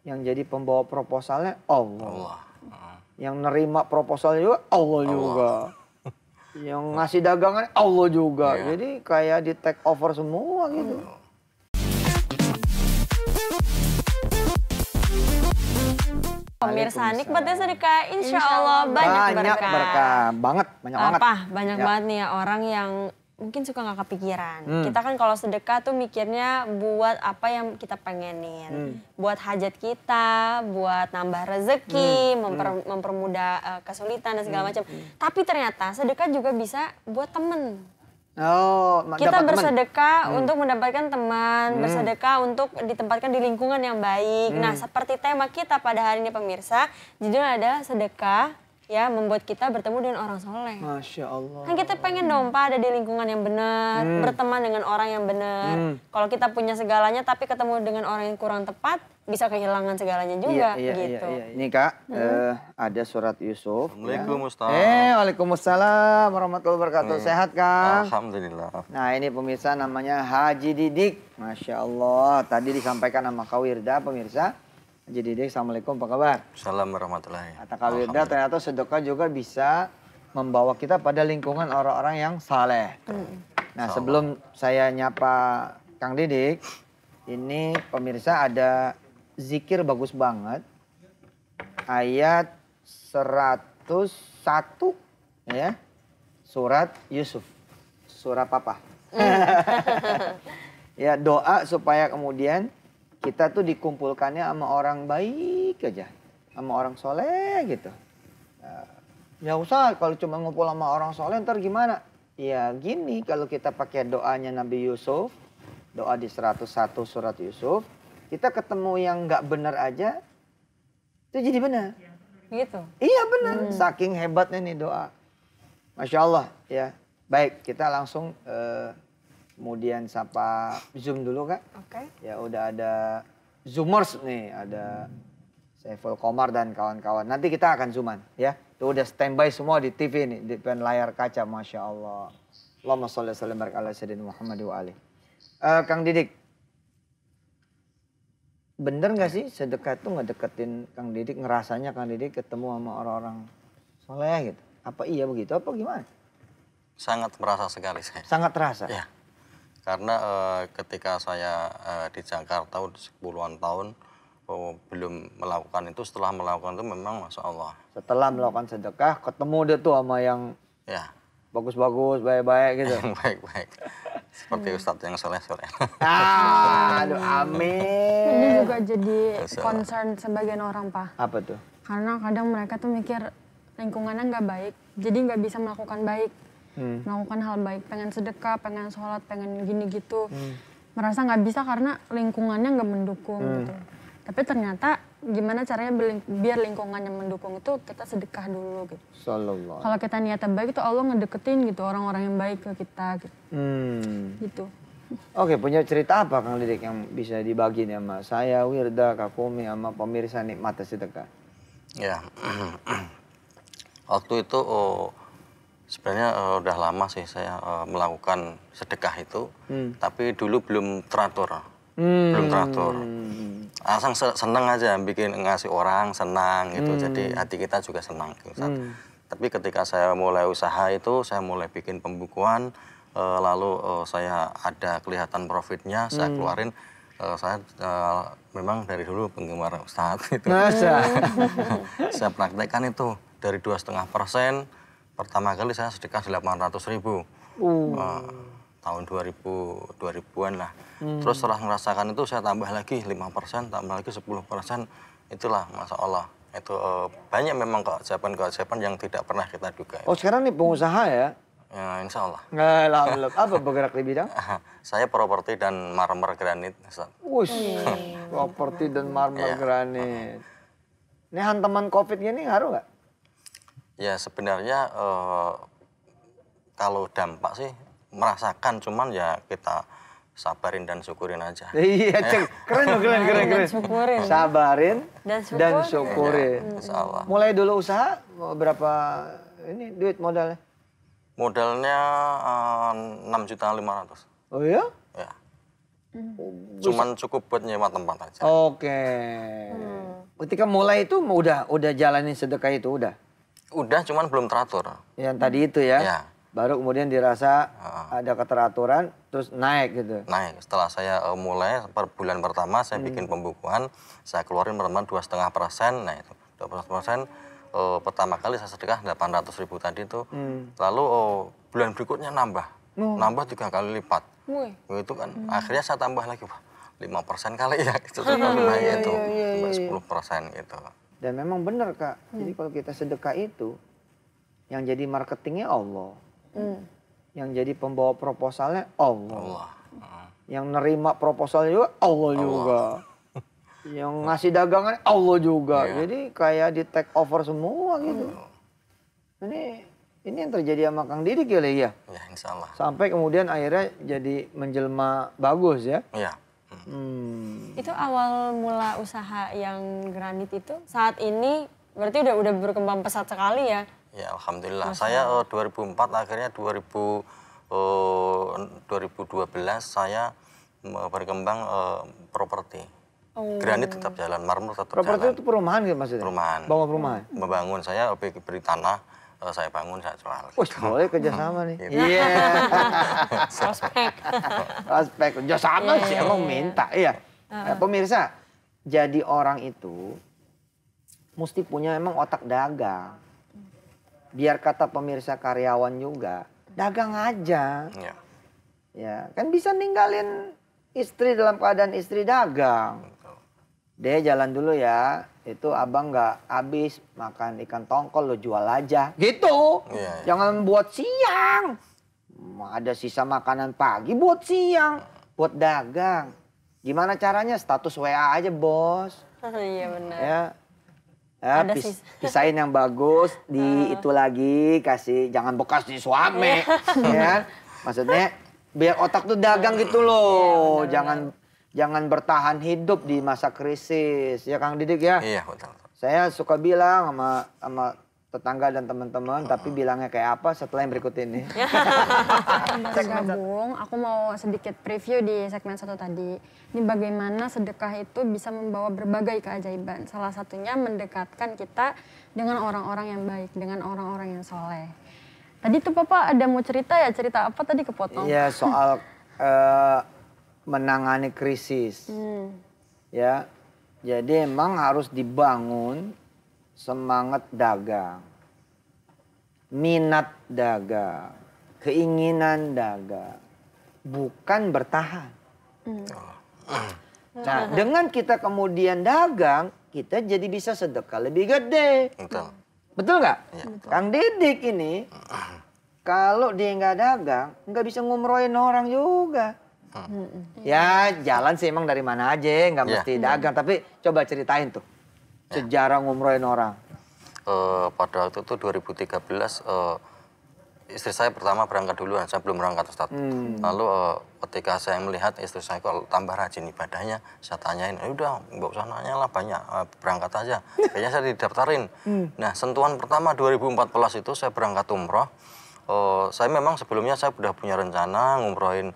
yang jadi pembawa proposalnya Allah. Yang nerima proposalnya juga Allah juga. Yang ngasih dagangan Allah juga. Jadi kayak di take over semua gitu. Pemirsa nikmatnya sedekah, insya Allah banyak berkah. Banyak banget. Banyak banget nih ya orang yang mungkin suka nggak kepikiran. Kita kan kalau sedekah tuh mikirnya buat apa yang kita pengenin. Buat hajat kita, buat nambah rezeki, mempermudah kesulitan dan segala macam. Tapi ternyata sedekah juga bisa buat temen. Kita bersedekah untuk mendapatkan teman, bersedekah untuk ditempatkan di lingkungan yang baik. Nah, seperti tema kita pada hari ini pemirsa, judulnya adalah sedekah ya membuat kita bertemu dengan orang soleh. Masya Allah. Kan kita pengen dong Pak ada di lingkungan yang benar, berteman dengan orang yang benar. Kalau kita punya segalanya tapi ketemu dengan orang yang kurang tepat, bisa kehilangan segalanya juga gitu. Ini Kak, ada surat Yusuf. Assalamualaikum Ustaz. Waalaikumsalam warahmatullahi wabarakatuh. Sehat Kang? Alhamdulillah. Nah ini pemirsa namanya Haji Didik. Masya Allah. Tadi disampaikan sama Kak Wirda pemirsa. Haji Didik, Assalamualaikum, apa kabar? Assalamualaikum warahmatullahi. Kata Kak Wirda ternyata sedekah juga bisa membawa kita pada lingkungan orang-orang yang saleh. Nah sebelum saya nyapa Kang Didik, ini pemirsa ada zikir bagus banget. Ayat 101 ya. Surat Yusuf. Surah Papa. Ya doa supaya kemudian kita tuh dikumpulkannya sama orang baik aja. Sama orang soleh gitu. Ya usah kalau cuma ngumpul sama orang soleh ntar gimana? Ya gini kalau kita pakai doanya Nabi Yusuf. Doa di 101 surat Yusuf. Kita ketemu yang nggak benar aja. Itu jadi benar. Gitu? Iya benar. Saking hebatnya nih doa. Masya Allah ya. Baik kita langsung kemudian sapa Zoom dulu Kak. Oke. Ya udah ada Zoomers nih, ada Saiful Komar dan kawan-kawan. Nanti kita akan zooman ya. Tuh udah standby semua di TV nih, di depan layar kaca, Masya Allah. Allahumma sholli wa sallim ala sayyidina Muhammad wa ali. Kang Didik, bener nggak sih sedekah itu ngedeketin Kang Didik, ngerasanya Kang Didik ketemu sama orang-orang soleh gitu? Apa iya begitu, apa gimana? Sangat merasa sekali saya. Sangat terasa? Ya. Karena ketika saya di Jakarta udah 10-an tahun belum melakukan itu, setelah melakukan itu memang Masya Allah. Setelah melakukan sedekah ketemu dia tuh sama yang bagus-bagus, baik-baik gitu? Baik-baik. Seperti Ustadz yang soleh-soleh. Aduh amin. Ini juga jadi concern sebagian orang Pak. Apa tuh? Karena kadang mereka tuh mikir lingkungannya nggak baik. Jadi nggak bisa melakukan baik. Melakukan hal baik, pengen sedekah, pengen sholat, pengen gini gitu. Merasa nggak bisa karena lingkungannya nggak mendukung gitu. Tapi ternyata gimana caranya biar lingkungannya mendukung itu kita sedekah dulu gitu. Sallallahu. Kalau kita niatnya baik itu Allah ngedeketin gitu orang-orang yang baik ke kita gitu. Gitu. Oke, punya cerita apa Kang Didik yang bisa dibagi nih sama saya, Wirda, Kak Kumi, sama pemirsa nikmat sedekah? Ya, waktu itu sebenarnya udah lama sih saya melakukan sedekah itu, tapi dulu belum teratur. Belum teratur. Asal seneng aja bikin ngasih orang senang gitu. Jadi hati kita juga senang gitu. Tapi ketika saya mulai usaha itu, saya mulai bikin pembukuan, lalu saya ada kelihatan profitnya, saya keluarin. Saya memang dari dulu penggemar Ustadz gitu. Saya praktekkan itu dari 2,5%. Pertama kali saya sedekah 800.000. Tahun 2000-an lah. Terus setelah merasakan itu saya tambah lagi 5%, tambah lagi 10%. Itulah Masya Allah. Itu banyak memang keajaiban-keajaiban yang tidak pernah kita duga. Oh sekarang nih pengusaha ya? Ya insya Allah. Alhamdulillah. Apa bergerak di bidang? Saya properti dan marmer granit. Properti dan marmer granit. Ini hantaman COVID gini ngaruh nggak? Ya sebenarnya kalau dampak sih merasakan, cuman ya kita sabarin dan syukurin aja. Iya, keren. Syukurin. Sabarin dan Ya, syukurin. insya Allah. Mulai dulu usaha berapa ini duit modalnya? Modalnya 6.500.000. Oh iya? Ya. Cuman cukup buat nyewa tempat aja. Oke. ketika mulai itu udah jalanin sedekah itu udah. Udah, cuman belum teratur. Yang tadi itu ya. Ya. Baru kemudian dirasa ada keteraturan, terus naik gitu. Naik. Setelah saya mulai per bulan pertama saya bikin pembukuan, saya keluarin teman-teman 2,5%. Nah itu 2,5%. Pertama kali saya sedekah 800.000 tadi itu. Lalu bulan berikutnya nambah 3 kali lipat. Itu kan akhirnya saya tambah lagi, wah 5% kali ya. Itu naik itu sampai 10% gitu. Dan memang benar Kak, jadi kalau kita sedekah itu, yang jadi marketingnya Allah. Yang jadi pembawa proposalnya Allah. Yang nerima proposalnya juga Allah juga. Yang ngasih dagangan Allah juga. Jadi kayak di take over semua gitu. Ini yang terjadi sama Kang Didik ya, ya? Ya, insya Allah. Sampai kemudian akhirnya jadi menjelma bagus ya? Iya. Itu awal mula usaha yang granit itu saat ini berarti udah berkembang pesat sekali ya? Ya, alhamdulillah. Saya 2004 akhirnya 2012 saya berkembang properti. Granit tetap jalan, marmer tetap Properti jalan. itu perumahan gitu maksudnya? Perumahan. Bangun perumahan? Membangun, saya beri tanah, saya bangun, saya jual. Wah, boleh kerjasama nih. Gitu. Iya. Prospek. Prospek kerjasama sih emang minta. Iya. Pemirsa, jadi orang itu mesti punya emang otak dagang. Biar kata pemirsa karyawan juga, dagang aja. Ya. Ya, kan bisa ninggalin istri dalam keadaan istri dagang. Deh jalan dulu ya, itu abang nggak habis makan ikan tongkol lo jual aja. Gitu. Iya. Jangan buat siang. Ada sisa makanan pagi buat siang, buat dagang. Gimana caranya? Status WA aja bos. Iya benar. Ya. Ada Pisahin yang bagus, di itu lagi kasih, jangan bekas di suami, ya. Maksudnya biar otak tuh dagang gitu loh, jangan bertahan hidup di masa krisis, ya Kang Didik ya. Iya, betul. Saya suka bilang sama tetangga dan teman-teman, tapi bilangnya kayak apa setelah yang berikut ini. Bergabung, aku mau sedikit preview di segmen 1 tadi. Ini bagaimana sedekah itu bisa membawa berbagai keajaiban. Salah satunya mendekatkan kita dengan orang-orang yang baik, dengan orang-orang yang soleh. Tadi tuh Papa ada mau cerita ya, cerita apa tadi kepotong? Iya, soal menangani krisis. Ya, jadi emang harus dibangun semangat dagang, minat dagang, keinginan dagang, bukan bertahan. Nah, dengan kita kemudian dagang, kita jadi bisa sedekah lebih gede. Betul. Betul nggak? Iya, betul. Kang Didik ini, kalau dia nggak dagang, nggak bisa ngumrohin orang juga. Ya jalan sih emang dari mana aja, nggak mesti dagang. Tapi coba ceritain tuh. Sejarah ngumrohin orang. Pada waktu itu 2013 istri saya pertama berangkat duluan, saya belum berangkat Ustadz. Lalu ketika saya melihat istri saya kok tambah rajin ibadahnya, saya tanyain, udah nggak usah nanya lah banyak, berangkat aja. Kayaknya saya didaftarin. Nah sentuhan pertama 2014 itu saya berangkat umroh. Saya memang sebelumnya saya sudah punya rencana ngumrohin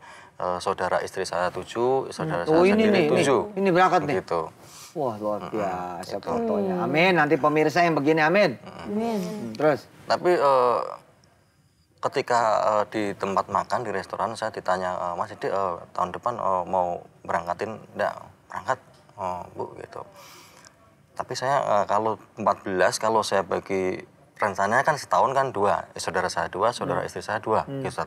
saudara istri saya 7, saudara saya sendiri 7. Ini berangkat nih. Gitu. Wah luar biasa fotonya. Amin. Nanti pemirsa yang begini amin. Amin. Terus? Tapi ketika di tempat makan di restoran saya ditanya, Mas Didik tahun depan mau berangkatin enggak? Berangkat Bu gitu. Tapi saya kalau 14 kalau saya bagi rencananya kan setahun kan 2, saudara saya 2, saudara istri saya 2 gitu.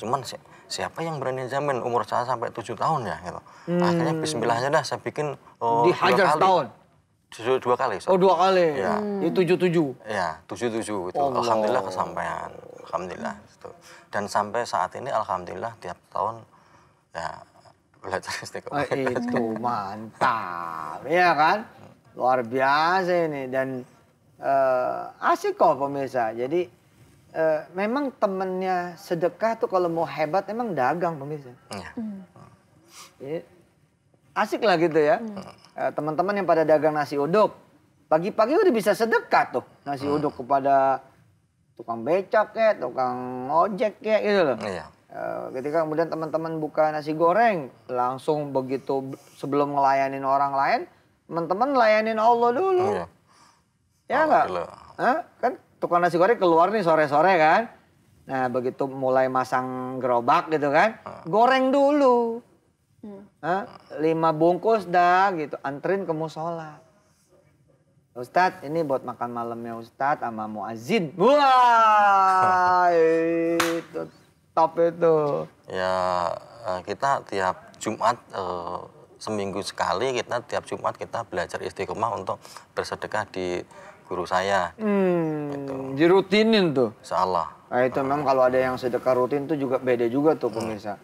Cuman siapa yang berani jamin umur saya sampai 7 tahun ya gitu. Akhirnya bismillah aja dah saya bikin dihajar setahun. 2 kali. Oh 2 kali. Ya. Itu 7. Ya 7 itu. Alhamdulillah kesampaian. Alhamdulillah gitu. Dan sampai saat ini alhamdulillah tiap tahun ya belajar istiqomah. Itu mantap. Iya kan? Luar biasa ini dan asik kok pemirsa. Jadi memang temennya sedekah tuh kalau mau hebat emang dagang pemirsa. Iya. Jadi, asik lah gitu ya. Teman-teman yang pada dagang nasi uduk. Pagi-pagi udah bisa sedekah tuh. Nasi uduk kepada tukang becak ya, tukang ojek ya gitu loh. Iya. Ketika kemudian teman-teman buka nasi goreng. Langsung begitu sebelum ngelayanin orang lain. teman-teman layanin Allah dulu. Iya. Ya nggak? Alhamdulillah. Hah? Kan tukang nasi goreng keluar nih sore-sore kan. Nah begitu mulai masang gerobak gitu kan, goreng dulu. 5 bungkus dah gitu, anterin ke musola. Ustadz ini buat makan malamnya Ustadz sama muazin. Wah itu top itu. Ya kita tiap Jumat seminggu sekali kita tiap Jumat kita belajar istiqomah untuk bersedekah di guru saya. Gitu. Dirutinin tuh. Insyaallah. Nah itu memang kalau ada yang sedekah rutin tuh juga beda juga tuh pemirsa.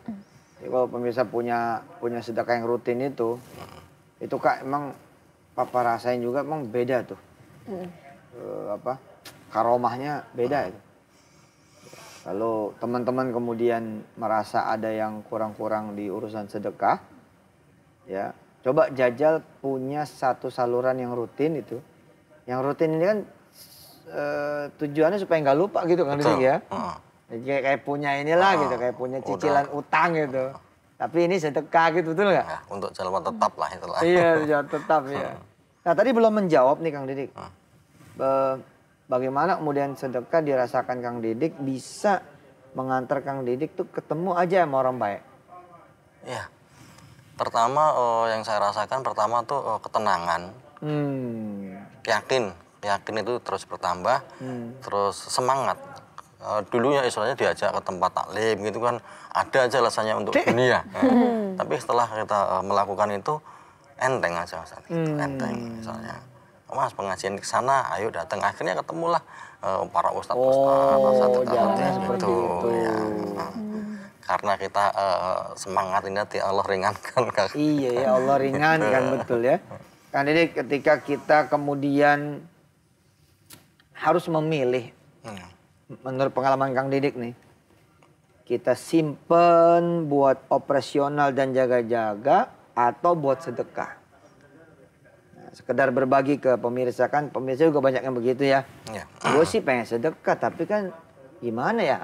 Jadi kalau pemirsa punya sedekah yang rutin itu Kak emang Papa rasain juga emang beda tuh. Karomahnya beda itu. Kalau teman-teman kemudian merasa ada yang kurang-kurang di urusan sedekah, ya coba jajal punya satu saluran yang rutin itu. Yang rutin ini kan tujuannya supaya nggak lupa gitu kan ya. Jadi kayak punya inilah gitu, kayak punya cicilan utang gitu. Tapi ini sedekah gitu, betul nggak? Ya, untuk jalan tetap lah itulah. Iya, jalan tetap ya. Nah tadi belum menjawab nih Kang Didik. Bagaimana kemudian sedekah dirasakan Kang Didik bisa mengantar Kang Didik tuh ketemu aja sama orang baik? Iya. Pertama yang saya rasakan pertama tuh ketenangan. Yakin itu terus bertambah, terus semangat. Dulunya istilahnya diajak ke tempat taklim gitu kan ada aja alasannya untuk dunia. Tapi setelah kita melakukan itu enteng aja Mas. Enteng misalnya. Mas pengajian ke sana, ayo datang. Akhirnya ketemulah para ustadz seperti itu. Ya. Karena kita semangat ini Allah ringankan. Iya ya Allah ringankan betul ya. Kan ini ketika kita kemudian harus memilih, menurut pengalaman Kang Didik nih, kita simpen buat operasional dan jaga-jaga atau buat sedekah. Nah, sekedar berbagi ke pemirsa kan, pemirsa juga banyak yang begitu ya. Gue sih pengen sedekah tapi kan gimana ya?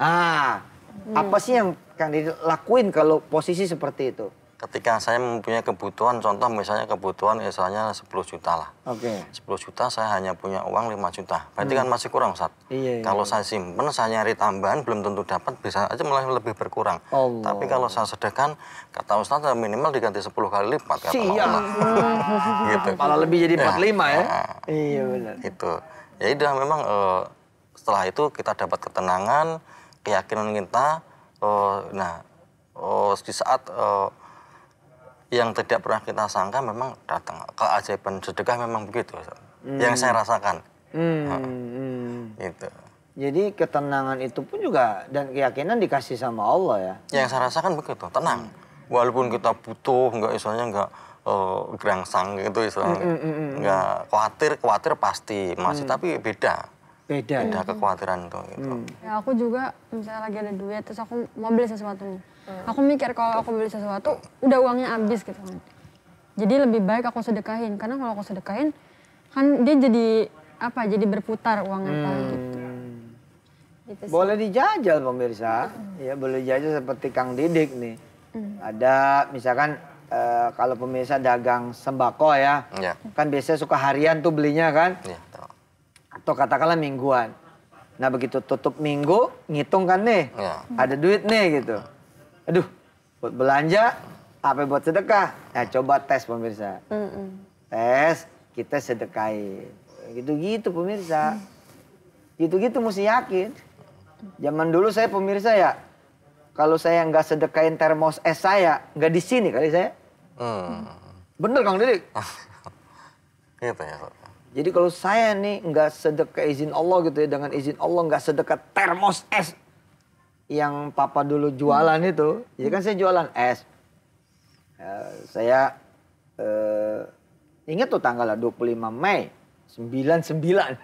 Apa sih yang Kang Didik lakuin kalau posisi seperti itu? Ketika saya mempunyai kebutuhan, contoh misalnya kebutuhan misalnya 10 juta lah. 10 juta saya hanya punya uang 5 juta. Berarti kan masih kurang Ustaz. Kalau saya simpen, saya nyari tambahan belum tentu dapat, bisa aja malah lebih berkurang. Tapi kalau saya sedekahkan, kata Ustaz minimal diganti 10 kali lipat. Kata Allah. Gitu. Malah lebih jadi 45 ya? Iya benar. Itu. Ya udah memang setelah itu kita dapat ketenangan, keyakinan kita. Di saat yang tidak pernah kita sangka memang datang. Keajaiban sedekah memang begitu. Yang saya rasakan. Gitu. Jadi ketenangan itu pun juga dan keyakinan dikasih sama Allah ya? Yang saya rasakan begitu, tenang. Walaupun kita butuh, nggak gerangsang gitu istilahnya. Nggak khawatir pasti masih, tapi beda kekhawatiran itu. Gitu. Ya aku juga misalnya lagi ada duit terus aku mau beli sesuatu. Aku mikir kalau aku beli sesuatu udah uangnya habis gitu kan. Jadi lebih baik aku sedekahin karena kalau aku sedekahin kan dia jadi jadi berputar uangnya gitu. Boleh dijajal pemirsa. Ya boleh dijajal seperti Kang Didik nih. Ada misalkan kalau pemirsa dagang sembako ya. Kan biasanya suka harian tuh belinya kan. Atau katakanlah mingguan. Nah begitu tutup minggu ngitung kan nih. Ada duit nih gitu. Aduh, buat belanja, apa buat sedekah? Nah, coba tes pemirsa. Tes, kita sedekahin. Gitu-gitu pemirsa. Gitu-gitu mesti yakin. Zaman dulu saya pemirsa ya, kalau saya nggak sedekahin termos es saya, nggak di sini kali saya. Bener Kang Didik? Gitu ya. Jadi kalau saya nih nggak sedekah izin Allah gitu ya, dengan izin Allah nggak sedekah termos es yang Papa dulu jualan itu, jadi kan saya jualan es. Saya ingat tuh tanggal 25 Mei 99.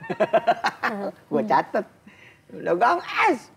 Gue catet, dagang es.